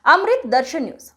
अमृत दर्शन news.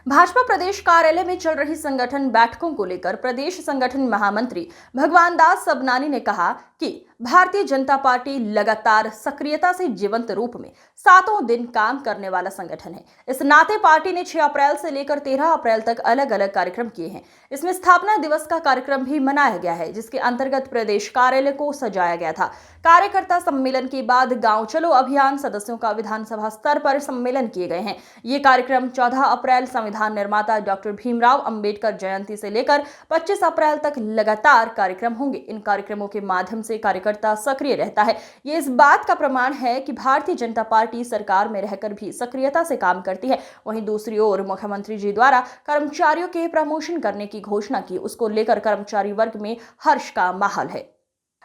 Bhajpa प्रदेश कार्यालय में चल रही संगठन बैठकों को लेकर प्रदेश संगठन महामंत्री भगवान दास सबनानी ने कहा कि भारतीय जनता पार्टी लगातार सक्रियता से जीवंत रूप में सातों दिन काम करने वाला संगठन है। इस नाते पार्टी ने 6 अप्रैल से लेकर 13 अप्रैल तक अलग अलग कार्यक्रम किए हैं। इसमें स्थापना दिवस का कार्यक्रम भी मनाया गया है, जिसके अंतर्गत प्रदेश कार्यालय को सजाया गया था। कार्यकर्ता सम्मेलन के बाद गांव चलो अभियान सदस्यों का विधानसभा स्तर पर सम्मेलन किए गए हैं। ये कार्यक्रम 14 अप्रैल संविधान निर्माता डॉक्टर भीमराव अंबेडकर जयंती से लेकर 25 अप्रैल तक लगातार कार्यक्रम होंगे। इन कार्यक्रमों के माध्यम से कार्यकर्ता सक्रिय रहता है। ये इस बात का प्रमाण है कि भारतीय जनता पार्टी सरकार में रहकर भी सक्रियता से काम करती है। वहीं दूसरी ओर मुख्यमंत्री जी द्वारा कर्मचारियों के प्रमोशन करने की घोषणा की, उसको लेकर कर्मचारी वर्ग में हर्ष का माहौल है।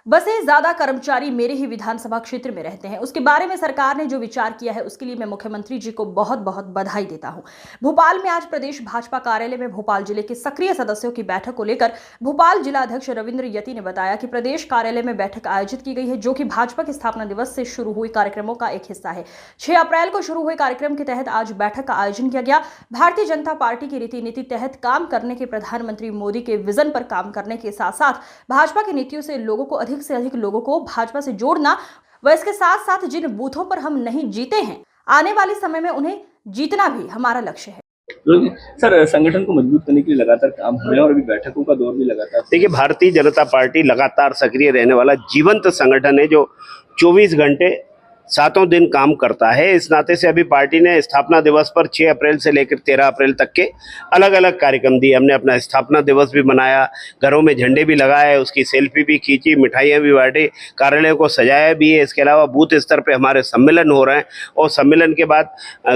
बसे ज्यादा कर्मचारी मेरे ही विधानसभा क्षेत्र में रहते हैं। उसके बारे में सरकार ने जो विचार किया है उसके लिए मैं मुख्यमंत्री जी को बहुत बहुत बधाई देता हूं। भोपाल में आज प्रदेश भाजपा कार्यालय में भोपाल जिले के सक्रिय सदस्यों की बैठक को लेकर भोपाल जिला अध्यक्ष रविंद्र यति ने बताया कि प्रदेश कार्यालय में बैठक आयोजित की गई है, जो कि भाजपा की स्थापना दिवस से शुरू हुए कार्यक्रमों का एक हिस्सा है। 6 अप्रैल को शुरू हुए कार्यक्रम के तहत आज बैठक का आयोजन किया गया। भारतीय जनता पार्टी की रीति नीति तहत काम करने के प्रधानमंत्री मोदी के विजन पर काम करने के साथ साथ भाजपा की नीतियों से लोगों को अधिक से अधिक लोगों को भाजपा से जोड़ना व इसके साथ साथ जिन बूथों पर हम नहीं जीते हैं, आने वाले समय में उन्हें जीतना भी हमारा लक्ष्य है। सर, संगठन को मजबूत करने के लिए लगातार काम हो रहा है और अभी बैठकों का दौर भी लगातार। देखिए, भारतीय जनता पार्टी लगातार सक्रिय रहने वाला जीवंत संगठन है जो 24 घंटे सातों दिन काम करता है। इस नाते से अभी पार्टी ने स्थापना दिवस पर 6 अप्रैल से लेकर 13 अप्रैल तक के अलग अलग कार्यक्रम दिए। हमने अपना स्थापना दिवस भी मनाया, घरों में झंडे भी लगाए, उसकी सेल्फी भी खींची, मिठाइयाँ भी बांटी, कार्यालय को सजाया भी है। इसके अलावा बूथ स्तर पे हमारे सम्मेलन हो रहे हैं और सम्मेलन के बाद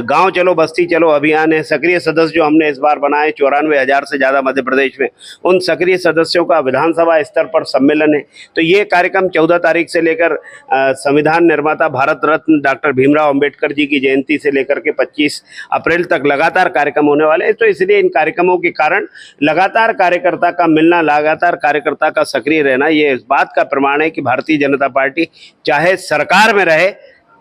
गाँव चलो बस्ती चलो अभियान है। सक्रिय सदस्य जो हमने इस बार बनाए 94,000 से ज़्यादा मध्य प्रदेश में, उन सक्रिय सदस्यों का विधानसभा स्तर पर सम्मेलन है। तो ये कार्यक्रम 14 तारीख से लेकर संविधान निर्माता भारत रत्न डॉक्टर भीमराव अंबेडकर जी की जयंती से लेकर के 25 अप्रैल तक लगातार कार्यक्रम होने वाले हैं। तो इसलिए इन कार्यक्रमों के कारण लगातार कार्यकर्ता का मिलना, लगातार कार्यकर्ता का सक्रिय रहना, ये इस बात का प्रमाण है कि भारतीय जनता पार्टी चाहे सरकार में रहे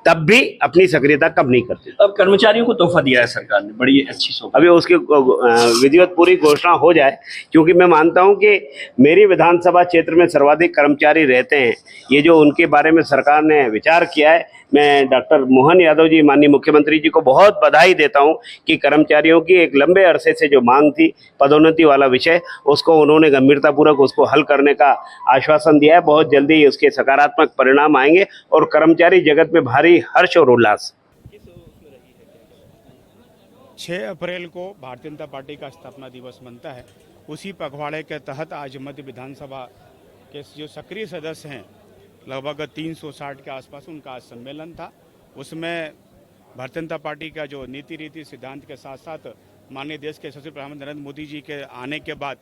तब भी अपनी सक्रियता कम नहीं करती। अब कर्मचारियों को तोहफा दिया है सरकार ने, बड़ी अच्छी सोच। अभी उसकी विधिवत पूरी घोषणा हो जाए, क्योंकि मैं मानता हूं कि मेरी विधानसभा क्षेत्र में सर्वाधिक कर्मचारी रहते हैं। ये जो उनके बारे में सरकार ने विचार किया है, मैं डॉक्टर मोहन यादव जी, माननीय मुख्यमंत्री जी को बहुत बधाई देता हूं कि कर्मचारियों की एक लंबे अरसे से जो मांग थी पदोन्नति वाला विषय, उसको उन्होंने गंभीरतापूर्वक उसको हल करने का आश्वासन दिया है। बहुत जल्दी उसके सकारात्मक परिणाम आएंगे और कर्मचारी जगत में भारी हर्ष और उल्लास। 6 अप्रैल को भारतीय जनता पार्टी का स्थापना दिवस मनता है। उसी पखवाड़े के तहत आज मध्य विधानसभा के जो सक्रिय सदस्य हैं लगभग 360 के आसपास, उनका आज सम्मेलन था। उसमें भारतीय जनता पार्टी का जो नीति रीति सिद्धांत के साथ साथ माननीय देश के यशस्वी प्रधानमंत्री नरेंद्र मोदी जी के आने के बाद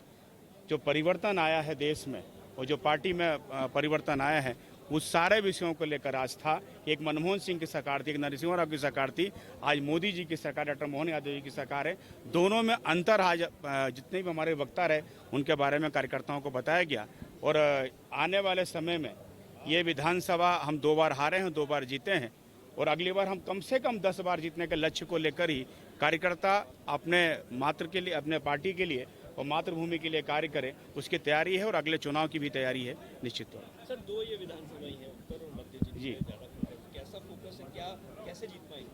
जो परिवर्तन आया है देश में और जो पार्टी में परिवर्तन आया है, उस सारे विषयों को लेकर आज था। एक मनमोहन सिंह की सरकार थी, एक नरसिंह राव की सरकार थी, आज मोदी जी की सरकार, डॉक्टर मोहन यादव जी की सरकार है। दोनों में अंतर आज जितने भी हमारे वक्ता रहे उनके बारे में कार्यकर्ताओं को बताया गया। और आने वाले समय में ये विधानसभा हम 2 बार हारे हैं, 2 बार जीते हैं और अगली बार हम कम से कम 10 बार जीतने के लक्ष्य को लेकर ही कार्यकर्ता अपने मात्र के लिए, अपने पार्टी के लिए और मातृभूमि के लिए कार्य करें, उसकी तैयारी है और अगले चुनाव की भी तैयारी है निश्चित तौर पर। सर, 2 ये विधानसभा ही है, उत्तर और मध्य जी, कैसा फोकस है, क्या कैसे जीत पाएंगे?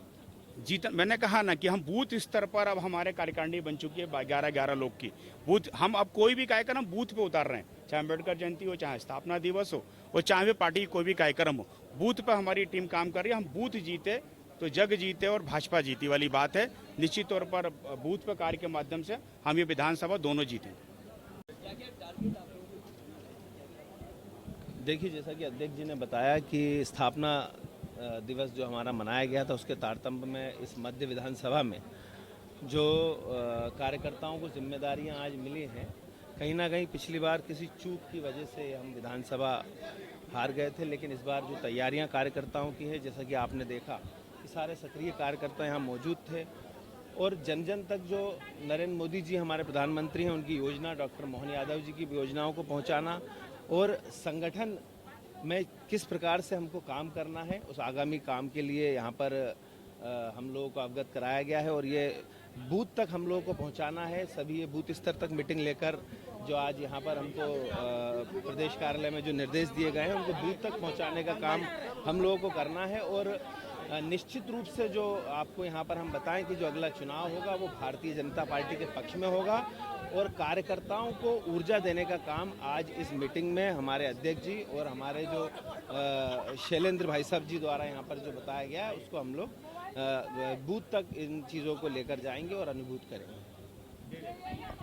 मैंने कहा ना कि हम बूथ स्तर पर अब हमारे कार्यकारिणी बन चुकी है 11-11 लोग की बूथ। हम अब कोई भी कार्यक्रम बूथ पे उतार रहे हैं, चाहे अम्बेडकर जयंती हो, चाहे स्थापना दिवस हो और चाहे पार्टी की कोई भी कार्यक्रम हो, बूथ पर हमारी टीम काम कर रही है। हम बूथ जीते तो जग जीते और भाजपा जीती वाली बात है। निश्चित तौर पर बूथ पर कार्य के माध्यम से हम ये विधानसभा दोनों जीते। देखिए, जैसा कि अध्यक्ष जी ने बताया कि स्थापना दिवस जो हमारा मनाया गया था, उसके तारतम्य में इस मध्य विधानसभा में जो कार्यकर्ताओं को जिम्मेदारियां आज मिली हैं, कहीं ना कहीं पिछली बार किसी चूक की वजह से हम विधानसभा हार गए थे, लेकिन इस बार जो तैयारियां कार्यकर्ताओं की है, जैसा कि आपने देखा कि सारे सक्रिय कार्यकर्ता यहाँ मौजूद थे और जन जन तक जो नरेंद्र मोदी जी हमारे प्रधानमंत्री हैं, उनकी योजना, डॉक्टर मोहन यादव जी की योजनाओं को पहुँचाना और संगठन में किस प्रकार से हमको काम करना है, उस आगामी काम के लिए यहाँ पर हम लोगों को अवगत कराया गया है और ये बूथ तक हम लोगों को पहुंचाना है। सभी ये बूथ स्तर तक मीटिंग लेकर जो आज यहाँ पर हमको प्रदेश कार्यालय में जो निर्देश दिए गए हैं उनको बूथ तक पहुंचाने का काम हम लोगों को करना है। और निश्चित रूप से जो आपको यहाँ पर हम बताएं कि जो अगला चुनाव होगा वो भारतीय जनता पार्टी के पक्ष में होगा और कार्यकर्ताओं को ऊर्जा देने का काम आज इस मीटिंग में हमारे अध्यक्ष जी और हमारे जो शैलेंद्र भाई साहब जी द्वारा यहाँ पर जो बताया गया है उसको हम लोग बूथ तक इन चीज़ों को लेकर जाएंगे और अनुभूत करेंगे।